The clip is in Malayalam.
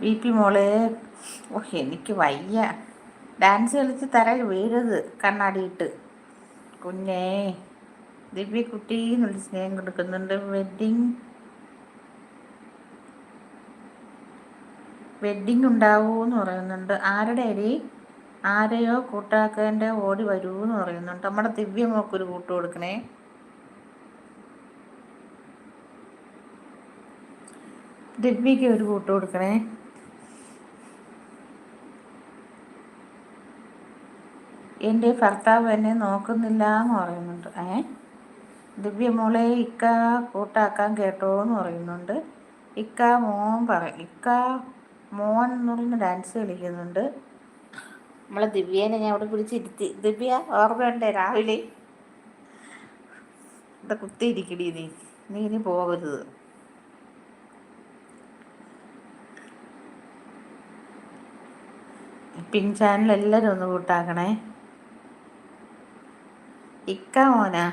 വി പി മോളെ, ഓഹ് എനിക്ക് വയ്യ. ഡാൻസ് കളിച്ച് തറയിൽ വീഴരുത് കണ്ണാടിയിട്ട്. കുഞ്ഞേ ദിവ്യ കുട്ടി എന്നുള്ള സ്നേഹം കൊടുക്കുന്നുണ്ട്. വെഡ്ഡിങ് ഉണ്ടാവൂന്ന് പറയുന്നുണ്ട്. ആരുടെ അരി? ആരെയോ കൂട്ടാക്കേണ്ട ഓടി വരൂന്ന് പറയുന്നുണ്ട്. നമ്മുടെ ദിവ്യ മോക്കൊരു കൂട്ട് കൊടുക്കണേ. ദിവ്യയ്ക്ക് ഒരു കൂട്ട് കൊടുക്കണേ. എൻ്റെ ഭർത്താവ് എന്നെ നോക്കുന്നില്ല എന്ന് പറയുന്നുണ്ട്. ദിവ്യ മോളെ, ഇക്ക കൂട്ടാക്കാൻ കേട്ടോ എന്ന് പറയുന്നുണ്ട്. ഇക്ക മോൻ എന്ന് പറഞ്ഞ് ഡാൻസ് കളിക്കുന്നുണ്ട്. നമ്മളെ ദിവ്യേനെ ഞാൻ അവിടെ പിടിച്ചിരുത്തി. ദിവ്യ ഓർമ്മയുണ്ടേ രാവിലെ ഇവിടെ കുത്തിയിരിക്കടി നീ ഇനി പോകരുത്. പിൻ ചാനൽ എല്ലാവരും ഒന്ന് കൂട്ടാക്കണേ. ഇക്ക മോനാ.